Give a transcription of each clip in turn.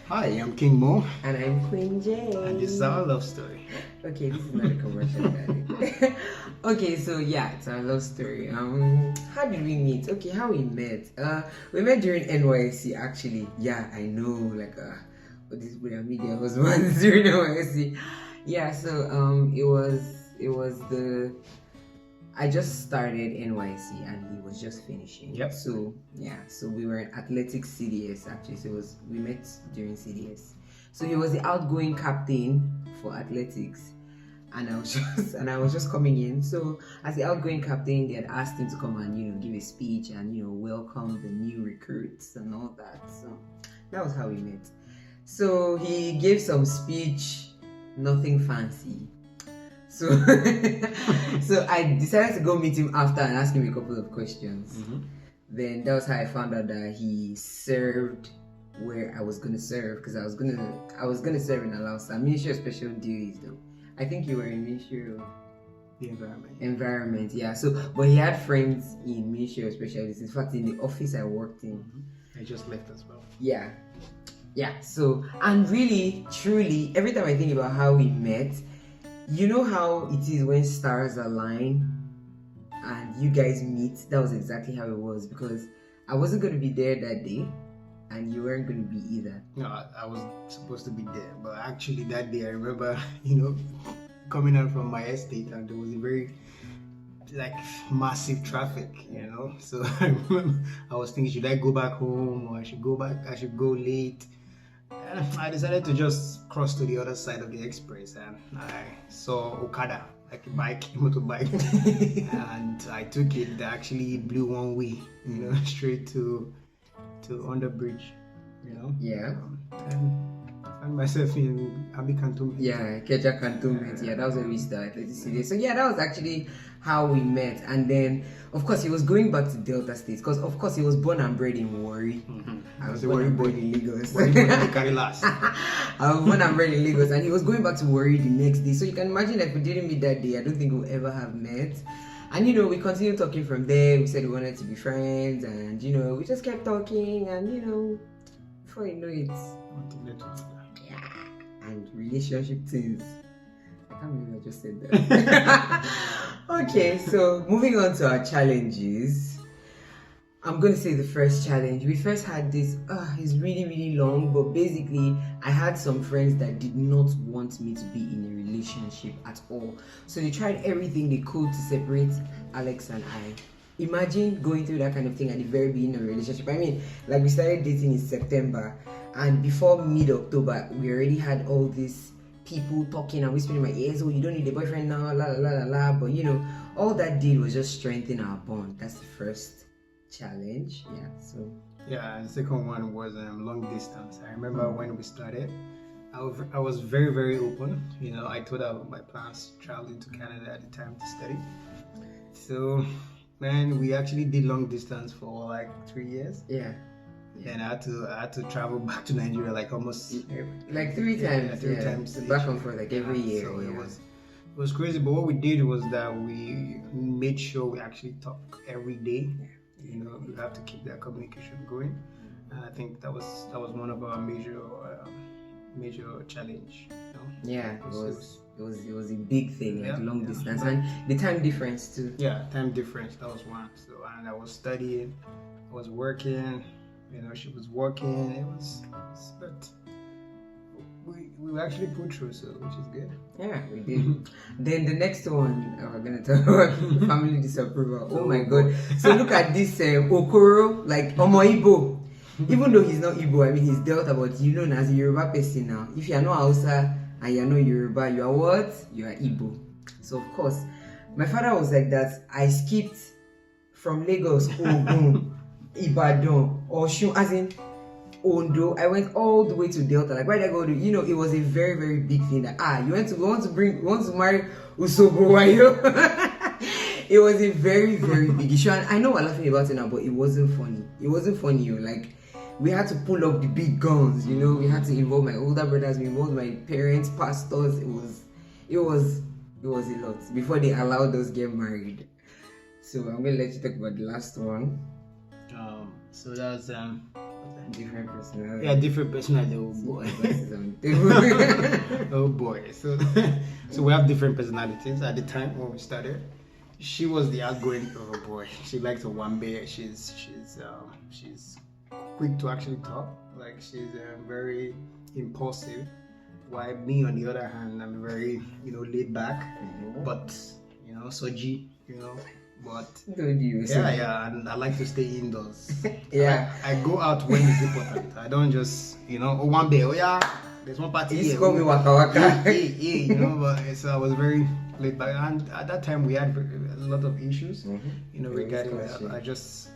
Hi, I'm King Mo, And I'm Queen Jay. and this is our love story. Okay, this is not a commercial, darling. Okay, so yeah, it's our love story. How did we meet? Okay, how we met? We met during NYC actually. Yeah, I know, what this media husbands during NYC. Yeah, so it was the I just started NYC and he was just finishing. Yep. So yeah, so we were in athletics CDS actually. So we met during CDS. So he was the outgoing captain for athletics, and I was just coming in. So as the outgoing captain, they had asked him to come and give a speech and welcome the new recruits and all that. So that was how we met. So he gave some speech, nothing fancy. So, so I decided to go meet him after and ask him a couple of questions. Mm-hmm. Then that was how I found out that he served where I was gonna serve, because I was gonna serve in Alausa, Ministry of Special Duties though. I think you were in Ministry of The environment. Environment, yeah. So, but he had friends in Ministry of Special Duties. In fact, in the office I worked in. Mm-hmm. I just left as well. Yeah. So, and really, truly, every time I think about how we met, you know how it is when stars align and you guys meet? That was exactly how it was, because I wasn't going to be there that day and you weren't going to be either. No, I was supposed to be there, but actually that day I remember, coming out from my estate and there was a very massive traffic, So I remember I was thinking, should I go back home or I should go late? And I decided to just cross to the other side of the express and I saw Okada, like a motorbike, and I took it. They actually blew one way, straight to under bridge, Yeah. And I found myself in Abi Cantonment. Yeah, Keja Cantonment. Yeah, that was where we started. So yeah, that was actually how we met. And then, of course, he was going back to Delta State because, of course, he was born and bred in Warri. Mm-hmm. I was born and bred in Lagos. Carry last. I was born and bred in Lagos, and he was going back to Warri the next day. So you can imagine if we didn't meet that day, I don't think we'll ever have met. And we continued talking from there. We said we wanted to be friends, and we just kept talking, and before you know it, yeah, and relationship things. I can't believe I just said that. Okay, so moving on to our challenges. I'm going to say the first challenge. We first had this, it's really, really long, but basically, I had some friends that did not want me to be in a relationship at all. So they tried everything they could to separate Alex and I. Imagine going through that kind of thing at the very beginning of a relationship. I mean, we started dating in September, and before mid-October, we already had all these people talking and whispering in my ears, oh, you don't need a boyfriend now, la la la la la. But all that did was just strengthen our bond. That's the first challenge. Yeah. So yeah, and the second one was long distance. I remember when we started, I was very, very open. I told her about my plans traveling to Canada at the time to study. So man, we actually did long distance for 3 years. Yeah. And I had to travel back to Nigeria almost 3 times. Three times back and forth every year. So it was crazy. But what we did was that we made sure we actually talk every day. We have to keep that communication going. And I think that was one of our major challenge. Yeah, it was a big thing, long distance, But, and the time difference too. Yeah, time difference, that was one. So, and I was studying, I was working, she was working. But we actually put through, so which is good. Yeah, we did. Then the next one, we're gonna talk about family disapproval. Oh my God! So look at this Okoro, Omo Ibo. Even though he's not Igbo, I mean he's Delta, but known as a Yoruba person now. If you are not Hausa and you are not Yoruba, you are what? You are Igbo. So of course, my father was like that. I skipped from Lagos, Ogun, Ibadan, Oshun, as in Ondo. I went all the way to Delta. Why did I go to? It was a very, very big thing. That you want to marry Usobo. It was a very, very big issue, and I know we're laughing about it now, but it wasn't funny. It wasn't funny. We had to pull up the big guns. We had to involve my older brothers. We involved my parents, pastors. It was a lot before they allowed us get married. So I'm gonna let you talk about the last one. So that's Different personality. Yeah, different personality. Oh boy. Glasses on the table. Oh boy. So so we have different personalities. At the time when we started, she was the outgoing. Oh boy, she likes a one bear. She's quick to actually talk. Like she's very impulsive. While me, on the other hand, I'm very laid back, but soji, but Don't you? yeah, and I like to stay indoors. Yeah. I go out when it's important. I don't just one day. Oh yeah, there's one party He's here. called me waka waka. But so I was very laid back, and at that time we had a lot of issues, regarding that. I just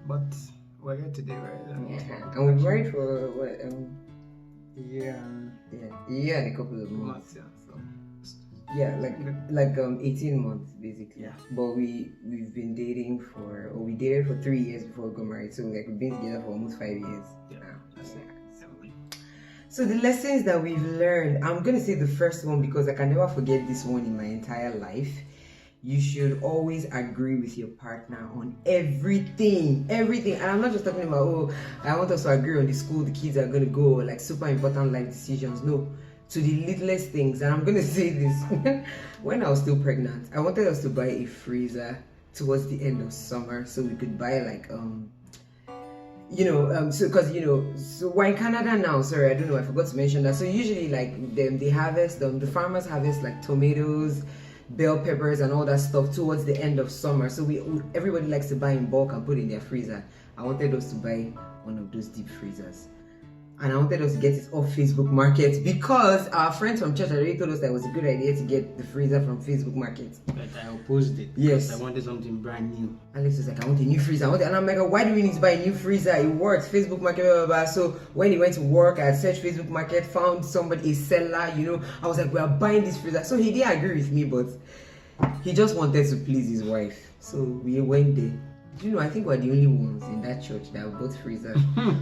but we're here today, right? Yeah. And we've married for what? Yeah. Yeah, in a couple of months. Yeah. So. Yeah, like 18 months basically. Yeah. But we've been dating we dated for 3 years before we got married. So like we've been together for almost 5 years. Yeah. That's it. So the lessons that we've learned, I'm gonna say the first one because I can never forget this one in my entire life. You should always agree with your partner on everything. And I'm not just talking about, I want us to agree on the school the kids are going to go, like super important life decisions. No, to the littlest things. And I'm going to say this. When I was still pregnant, I wanted us to buy a freezer towards the end of summer so we could buy like, so we're in Canada now. Sorry, I don't know, I forgot to mention that. So usually like they harvest, the farmers harvest like tomatoes, bell peppers and all that stuff towards the end of summer. So everybody likes to buy in bulk and put in their freezer. I wanted us to buy one of those deep freezers. And I wanted us to get it off Facebook Market because our friends from church already told us that it was a good idea to get the freezer from Facebook Market. But I opposed it. Yes. I wanted something brand new. Alex was like, I want a new freezer. And I'm like, why do we need to buy a new freezer? It works. Facebook Market, blah, blah, blah. So when he went to work, I had searched Facebook Market, found somebody, a seller, I was like, we are buying this freezer. So he didn't agree with me, but he just wanted to please his wife. So we went there. I think we're the only ones in that church that bought freezer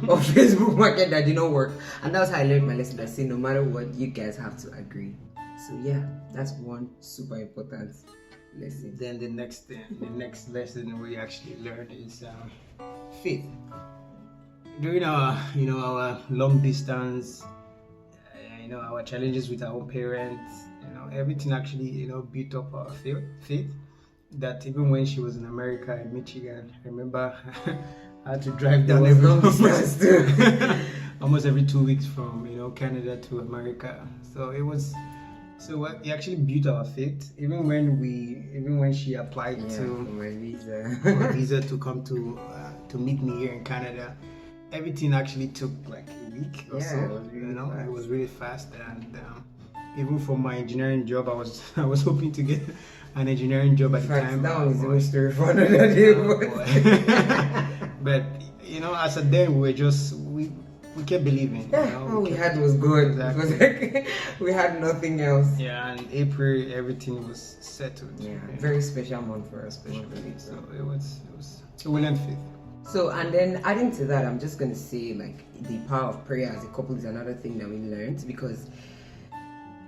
of Facebook Market that did not work. And that's how I learned my lesson. I say no matter what, you guys have to agree. So yeah, that's one super important lesson. Then the next lesson we actually learned is faith. During our long distance, our challenges with our own parents, everything actually built up our faith. That even when she was in America, in Michigan, I remember I had to drive down almost every 2 weeks from Canada to America. So it actually built our faith. Even when she applied for my visa to come to meet me here in Canada, everything actually took like a week or so. It was really fast. And even for my engineering job, I was hoping to get an engineering job at the time. That one is a story for another day. But as a then we kept believing. All we had was good. Exactly. It was like we had nothing else. Yeah, and April everything was settled. Yeah, very special month for us. So it was we learned faith. So, and then adding to that, I'm just gonna say like the power of prayer as a couple is another thing that we learned, because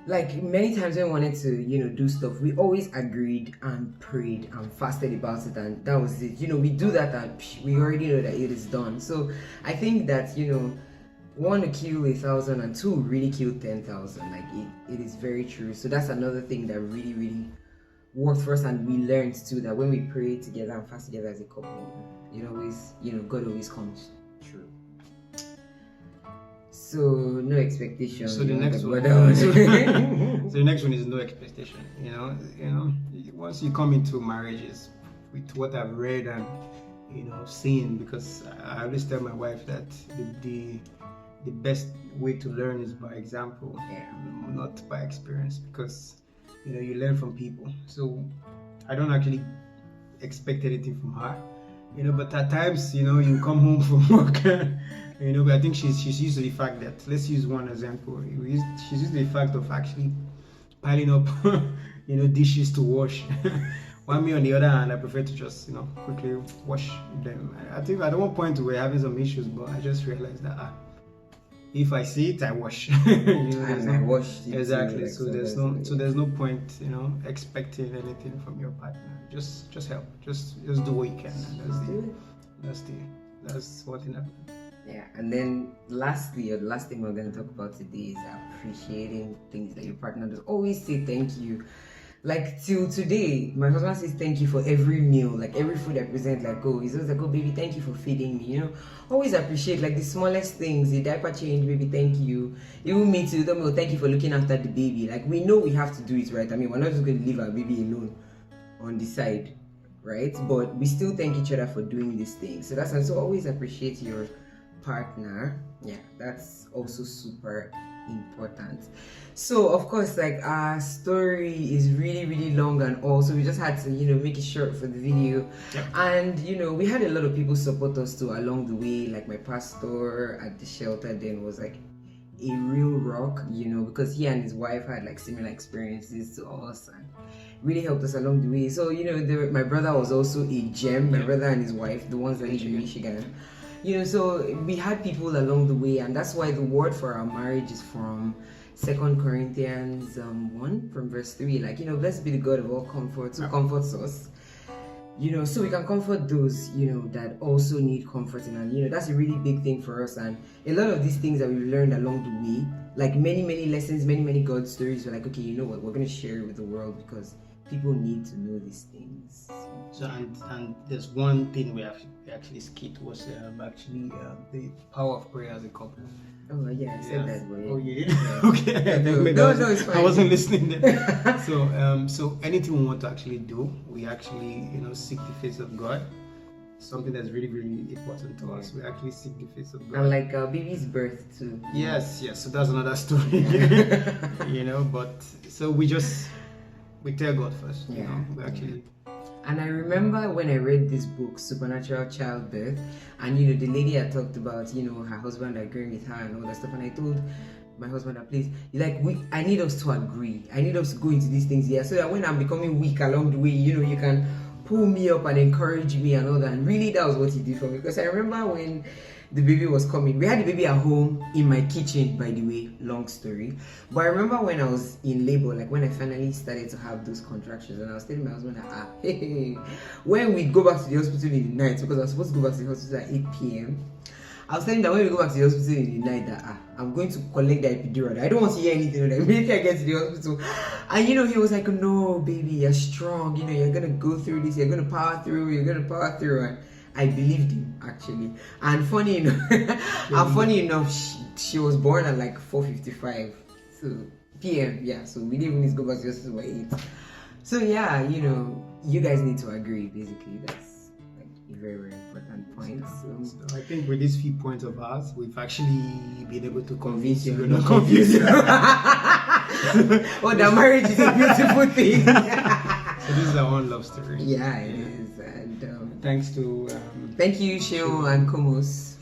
like many times when we wanted to do stuff, we always agreed and prayed and fasted about it, and that was it. We do that and we already know that it is done. So I think that one to kill 1,000 and two really kill 10,000. Like it is very true. So that's another thing that really, really worked for us, and we learned too that when we pray together and fast together as a couple, God always comes true. So no expectation. So the next one. So the next one is no expectation. Once you come into marriages, with what I've read and seen, because I always tell my wife that the best way to learn is by example, not by experience, because you learn from people. So I don't actually expect anything from her, but at times you come home from work. But I think she's used to the fact that, let's use one example. She's used to the fact of actually piling up, dishes to wash. While me on the other hand, I prefer to just, quickly wash them. I think at one point we were having some issues, but I just realized that if I see it, I wash. I wash it exactly. Too, so there's no point, expecting anything from your partner. Just help. Just do what you can. And that's one thing. Yeah, and then lastly, or the last thing we're going to talk about today is appreciating things that your partner does. Always say thank you. Like till today, my husband says thank you for every meal, like every food I present. Like, oh, he's always like, oh, baby, thank you for feeding me. You know, always appreciate like the smallest things, the diaper change, baby, thank you. Even me too, tell me, oh, thank you for looking after the baby. Like, we know we have to do it, right? I mean, we're not just going to leave our baby alone on the side, right? But we still thank each other for doing these things. So that's, and so always appreciate your partner. Yeah, that's also super important. So of course, like, our story is really long, and also we just had to, you know, make it short for the video. And you know, we had a lot of people support us too along the way. Like my pastor at the shelter then was like a real rock, you know, because he and his wife had like similar experiences to us and really helped us along the way. So you know, my brother was also a gem. My brother and his wife, the ones that live in Michigan, you know, so we had people along the way, and that's why the word for our marriage is from 2 Corinthians 1 from verse 3. Like, you know, blessed be the God of all comfort who comforts us, you know, so we can comfort those, you know, that also need comforting. And you know, that's a really big thing for us. And a lot of these things that we've learned along the way, like many lessons, many God stories, we're like, okay, you know what, we're going to share it with the world because people need to know these things. So and there's one thing we actually skipped was actually the power of prayer as a couple. Oh yeah, I said that. But yeah. Oh yeah. Okay. No, it's fine. I wasn't listening then. So anything we want to actually do, we actually, you know, seek the face of God. Something that's really important to us. We actually seek the face of God. And like our baby's birth too. Yes. So that's another story. You know, but so we tell God first. Yeah. You know, we actually. And I remember when I read this book, Supernatural Childbirth, and you know, the lady had talked about, you know, her husband agreeing with her and all that stuff, and I told my husband that, please, like, I need us to agree. I need us to go into these things here, so that when I'm becoming weak along the way, you know, you can pull me up and encourage me and all that. And really, that was what he did for me, because I remember when the baby was coming, we had the baby at home in my kitchen, by the way, long story. But I remember when I was in labor, like when I finally started to have those contractions, and I was telling my husband that, hey, when we go back to the hospital in the night, because I was supposed to go back to the hospital at 8 p.m. I was telling him that when we go back to the hospital in the night, that I'm going to collect the epidural. I don't want to hear anything. Like, immediately I get to the hospital, and you know, he was like, no, baby, you're strong. You know, you're gonna go through this. You're gonna power through. You're gonna power through. And I believed him, actually. And funny enough, she was born at like 4:55 p.m. Yeah, so we didn't even need to go back to the hospital by 8. So yeah, you know, you guys need to agree. Basically, that's like a very important point. So I think with these few points of ours, we've actually been able to convince you. We're not confused. Oh, that marriage is a beautiful thing. So this is our own love story. Yeah, it is. And thanks to thank you, Sheon and Komos,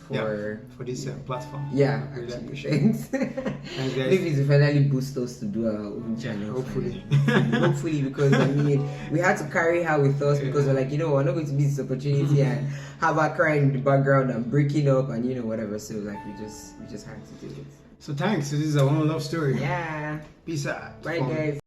for this platform. Yeah, really actually, appreciate it. Thanks, guys. Maybe it's finally boost us to do our own channel. Hopefully, because I mean, we had to carry her with us because we're like, you know, we're not going to miss this opportunity and have her crying in the background and breaking up and you know whatever. So like we just had to do it. So thanks. So this is our own love story. Yeah. Peace out. Bye, guys.